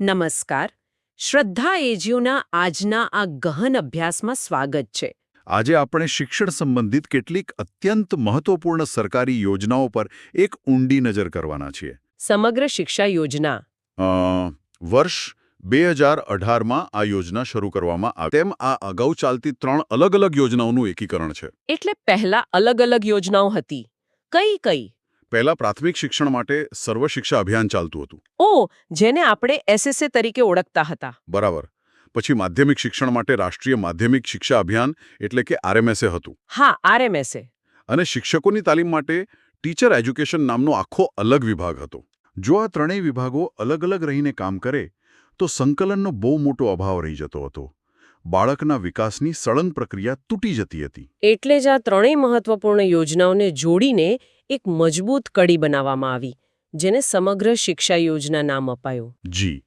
નમસ્કાર. શ્રદ્ધા એજીઓના આજના આ ગહન અભ્યાસમાં સ્વાગત છે. આજે આપણે શિક્ષણ સંબંધિત કેટલીક અત્યંત મહત્વપૂર્ણ સરકારી યોજનાઓ પર એક ઊંડી નજર કરવાના છીએ. સમગ્ર શિક્ષા યોજના. વર્ષ 2018માં આ યોજના શરૂ કરવામાં આવી. તેમ આ અગાઉ ચાલતી 3 અલગ અલગ યોજનાઓનું એકીકરણ છે. એટલે પહેલા અલગ અલગ યોજનાઓ હતી. કઈ કઈ? પહેલા પ્રાથમિક શિક્ષણ માટે સર્વ શિક્ષા અભિયાન ચાલતું હતું. જેને આપણે એસએસએ તરીકે ઓળખતા હતા. બરાબર. પછી માધ્યમિક શિક્ષણ માટે રાષ્ટ્રીય માધ્યમિક શિક્ષા અભિયાન એટલે કે આરએમએસએ હતું. હા, આરએમએસએ. અને શિક્ષકોની તાલીમ માટે ટીચર એજ્યુકેશન નામનો આખો અલગ વિભાગ હતો. જો આ ત્રણેય વિભાગો અલગ અલગ રહીને કામ કરે તો સંકલનનો બહુ મોટો અભાવ રહી જતો હતો. બાળકના વિકાસની સળંગ પ્રક્રિયા તૂટી જતી હતી. એટલે જ આ ત્રણેય મહત્વપૂર્ણ યોજનાઓને જોડીને એક મજબૂત કડી બનાવવામાં આવી, જેને સમગ્ર શિક્ષા યોજના નામ અપાયું. જી.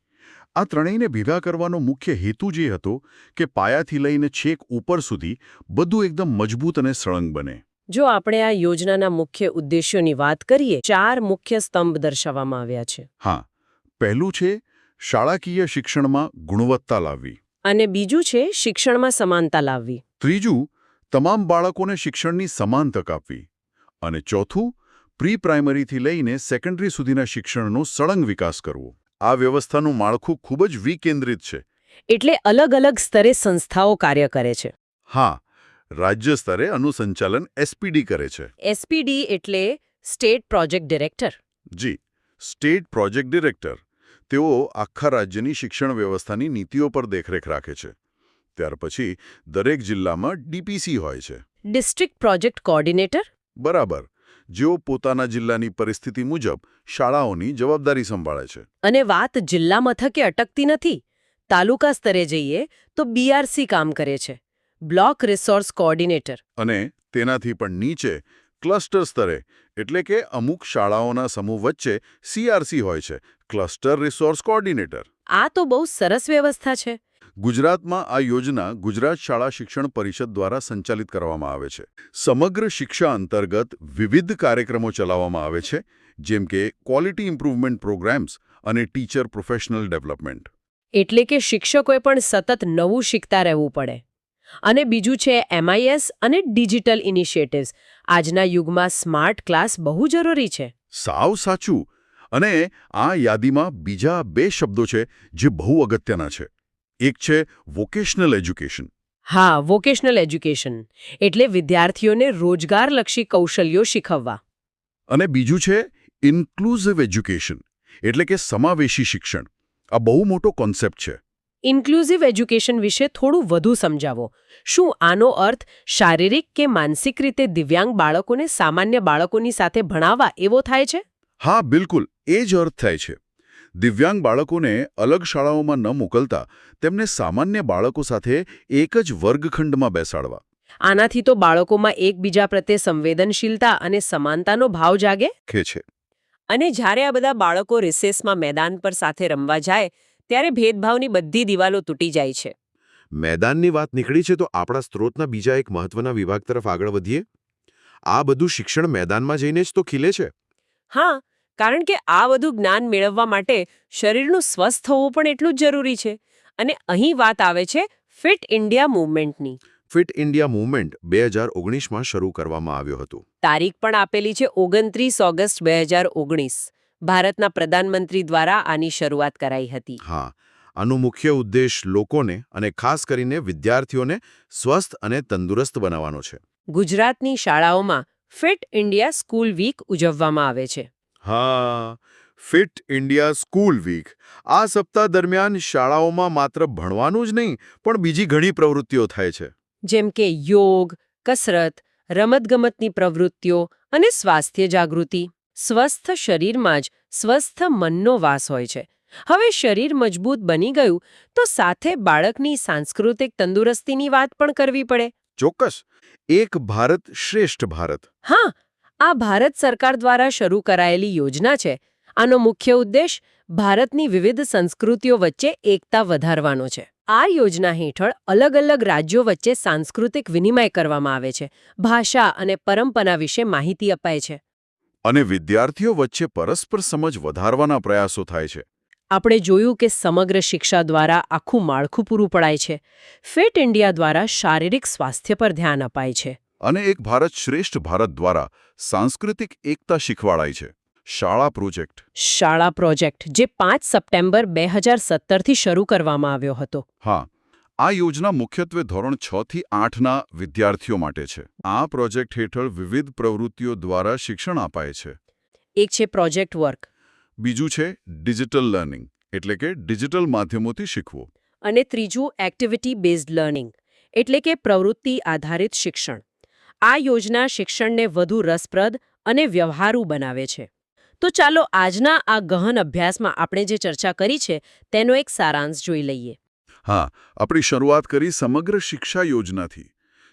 આ ત્રણેયને ભેગા કરવાનો મુખ્ય હેતુ જે હતો કે પાયાથી લઈને છેક ઉપર સુધી બધું એકદમ મજબૂત અને સળંગ બને. જો આપણે આ યોજનાના મુખ્ય ઉદ્દેશ્યોની વાત કરીએ, 4 મુખ્ય સ્તંભ દર્શાવવામાં આવ્યા છે. હા. પહેલું છે શાળાકીય શિક્ષણમાં ગુણવત્તા લાવવી. અને બીજું છે શિક્ષણમાં સમાનતા લાવવી. ત્રીજું તમામ બાળકોને શિક્ષણની સમાન તક આપવી. અને ચોથું પ્રી પ્રાઇમરીથી લઈને સેકન્ડરી સુધીના શિક્ષણનો સળંગ વિકાસ કરવો. આ વ્યવસ્થાનું માળખું ખૂબ જ વિકેન્દ્રિત છે. એટલે અલગ અલગ સ્તરે સંસ્થાઓ કાર્ય કરે છે. હા. રાજ્ય સ્તરે અનુસંચાલન એસપીડી કરે છે. એસપીડી એટલે સ્ટેટ પ્રોજેક્ટ ડિરેક્ટર. જી. State project director. તેઓ આખા રાજ્યની શિક્ષણ વ્યવસ્થાની નીતિઓ પર દેખરેખ રાખે છે. ત્યાર પછી દરેક જિલ્લામાં ડીપીસી હોય છે. District project coordinator. બરાબર. જેઓ પોતાના જિલ્લાની પરિસ્થિતિ મુજબ શાળાઓની જવાબદારી સંભાળે છે. અને વાત જિલ્લા મથકે અટકતી નથી. તાલુકા સ્તરે જઈએ તો બીઆરસી કામ કરે છે, બ્લોક રિસોર્સ કોઓર્ડિનેટર. અને તેનાથી પણ નીચે ક્લસ્ટર સ્તરે એટલે કે અમુક શાળાઓના સમૂહ વચ્ચે સીઆરસી હોય છે, ક્લસ્ટર રિસોર્સ કોઓર્ડિનેટર. આ તો બહુ સરસ વ્યવસ્થા છે. ગુજરાતમાં આ યોજના ગુજરાત શાળા શિક્ષણ પરિષદ દ્વારા સંચાલિત કરવામાં આવે છે. સમગ્ર શિક્ષા અંતર્ગત વિવિધ કાર્યક્રમો ચલાવવામાં આવે છે, જેમ કે ક્વોલિટી ઇમ્પ્રુવમેન્ટ પ્રોગ્રામ્સ અને ટીચર પ્રોફેશનલ ડેવલપમેન્ટ. એટલે કે શિક્ષકોએ પણ સતત નવું શીખતા રહેવું પડે. અને બીજું છે એમઆઈએસ અને ડિજિટલ ઇનિશિયેટિવ્સ. આજના યુગમાં સ્માર્ટ ક્લાસ બહુ જરૂરી છે. સાવ સાચું. અને આ યાદીમાં બીજા 2 શબ્દો છે જે બહુ અગત્યના છે. એક છે વોકેશનલ એજ્યુકેશન. હા, વોકેશનલ એજ્યુકેશન એટલે વિદ્યાર્થીઓને રોજગારલક્ષી કૌશલ્યો શીખવવા. અને બીજું છે ઇન્ક્લુઝિવ એજ્યુકેશન એટલે કે સમાવેશી શિક્ષણ. આ બહુ મોટો કોન્સેપ્ટ છે. ઇન્ક્લુઝિવ એજ્યુકેશન વિશે થોડું વધુ સમજાવો. શું આનો અર્થ શારીરિક કે માનસિક રીતે દિવ્યાંગ બાળકોને સામાન્ય બાળકોની સાથે ભણાવવા એવો થાય છે? હા, બિલકુલ એ જ અર્થ થાય છે. દિવ્યાંગ બાળકોને અલગ શાળાઓમાં ન મોકલતા તેમને સામાન્ય બાળકો સાથે એક જ વર્ગખંડમાં બેસાડવા. આનાથી તો બાળકોમાં એકબીજા પ્રત્યે સંવેદનશીલતા અને સમાનતાનો ભાવ જાગે છે. અને જ્યારે આ બધા બાળકો રિસેસમાં મેદાન પર સાથે રમવા જાય ત્યારે ભેદભાવની બધી દિવાલો તૂટી જાય છે. મેદાનની વાત નીકળી છે તો આપણા સ્ત્રોતના બીજા એક મહત્વના વિભાગ તરફ આગળ વધીએ. આ બધું શિક્ષણ મેદાનમાં જઈને જ તો ખીલે છે. હા, કારણ કે આ બધું જ્ઞાન મેળવવા માટે શરીરનું સ્વસ્થ હોવું પણ એટલું જ જરૂરી છે. અને અહીં વાત આવે છે ફિટ ઇન્ડિયા મૂવમેન્ટની. ફિટ ઇન્ડિયા મૂવમેન્ટ 2019માં શરૂ કરવામાં આવ્યો હતો. તારીખ પણ આપેલી છે 29 ઓગસ્ટ 2019. ભારતના પ્રધાનમંત્રી દ્વારા આની શરૂઆત કરાઈ હતી. હા. આનો મુખ્ય ઉદ્દેશ લોકોને અને ખાસ કરીને વિદ્યાર્થીઓને સ્વસ્થ અને તંદુરસ્ત બનાવવાનો છે. ગુજરાતની શાળાઓમાં ફિટ ઇન્ડિયા સ્કૂલ વીક ઉજવવામાં આવે છે. હા, ફિટ ઇન્ડિયા સ્કૂલ વીક. આ સપ્તાહ દરમિયાન શાળાઓમાં માત્ર ભણવાનું જ નહીં પણ બીજી ઘણી પ્રવૃત્તિઓ થાય છે. જેમ કે યોગ, કસરત, રમતગમતની પ્રવૃત્તિઓ અને સ્વાસ્થ્ય જાગૃતિ. સ્વસ્થ શરીરમાં જ સ્વસ્થ મનનો વાસ હોય છે. હવે શરીર મજબૂત બની ગયું તો સાથે બાળકની સાંસ્કૃતિક તંદુરસ્તીની વાત પણ કરવી પડે. ચોક્કસ. એક ભારત શ્રેષ્ઠ ભારત. હા, આ ભારત સરકાર દ્વારા શરૂ કરાયેલી યોજના છે. આનો મુખ્ય ઉદ્દેશ ભારતની વિવિધ સંસ્કૃતિઓ વચ્ચે એકતા વધારવાનો છે. આ યોજના હેઠળ અલગ અલગ રાજ્યો વચ્ચે સાંસ્કૃતિક વિનિમય કરવામાં આવે છે. ભાષા અને પરંપરા વિશે માહિતી અપાય છે. અને વિદ્યાર્થીઓ વચ્ચે પરસ્પર સમજ વધારવાના પ્રયાસો થાય છે. આપણે જોયું કે સમગ્ર શિક્ષા દ્વારા આખું માળખું પૂરું પડાય છે. ફિટ ઇન્ડિયા દ્વારા શારીરિક સ્વાસ્થ્ય પર ધ્યાન અપાય છે. અને એક ભારત શ્રેષ્ઠ ભારત દ્વારા સાંસ્કૃતિક એકતા શીખવાડાય છે. શાળા પ્રોજેક્ટ જે 5 સપ્ટેમ્બર 2017થી શરૂ કરવામાં આવ્યો હતો. હા, આ યોજના મુખ્યત્વે ધોરણ 6 થી 8ના વિદ્યાર્થીઓ માટે છે. આ પ્રોજેક્ટ હેઠળ વિવિધ પ્રવૃત્તિઓ દ્વારા શિક્ષણ અપાય છે. એક છે પ્રોજેક્ટ વર્ક, બીજું છે ડિજિટલ લર્નિંગ, એટલે કે ડિજિટલ માધ્યમોથી શીખવું. અને ત્રીજું એક્ટિવિટી બેઝડ લર્નિંગ, એટલે કે પ્રવૃત્તિ આધારિત શિક્ષણ. આ યોજના શિક્ષણને વધુ રસપ્રદ અને વ્યવહારુ બનાવે છે. તો ચાલો આજના આ ગહન અભ્યાસમાં આપણે જે ચર્ચા કરી છે તેનો એક સારાંશ જોઈ લઈએ. હા, આપણી શરૂઆત કરી સમગ્ર શિક્ષા યોજનાથી,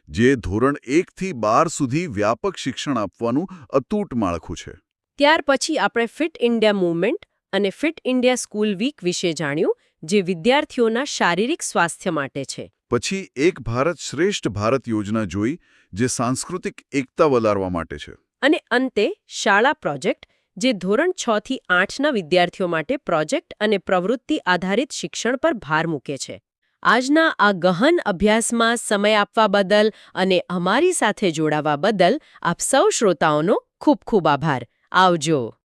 જે ધોરણ 1 થી 12 સુધી વ્યાપક શિક્ષણ આપવાનું અતૂટ માળખું છે. ત્યાર પછી આપણે ફિટ ઇન્ડિયા મૂવમેન્ટ અને ફિટ ઇન્ડિયા સ્કૂલ વીક વિશે જાણ્યું, જે વિદ્યાર્થીઓના શારીરિક સ્વાસ્થ્ય માટે છે. પછી એક ભારત શ્રેષ્ઠ ભારત યોજના જોઈ, જે સાંસ્કૃતિક એકતા વધારવા માટે છે. અને અંતે શાળા પ્રોજેક્ટ, જે ધોરણ 6 થી 8ના વિદ્યાર્થીઓ માટે પ્રોજેક્ટ અને પ્રવૃત્તિ આધારિત શિક્ષણ પર ભાર મૂકે છે. આજના આ ગહન અભ્યાસમાં સમય આપવા બદલ અને અમારી સાથે જોડાવા બદલ આપ સૌ શ્રોતાઓનો ખૂબ ખૂબ આભાર. આવજો.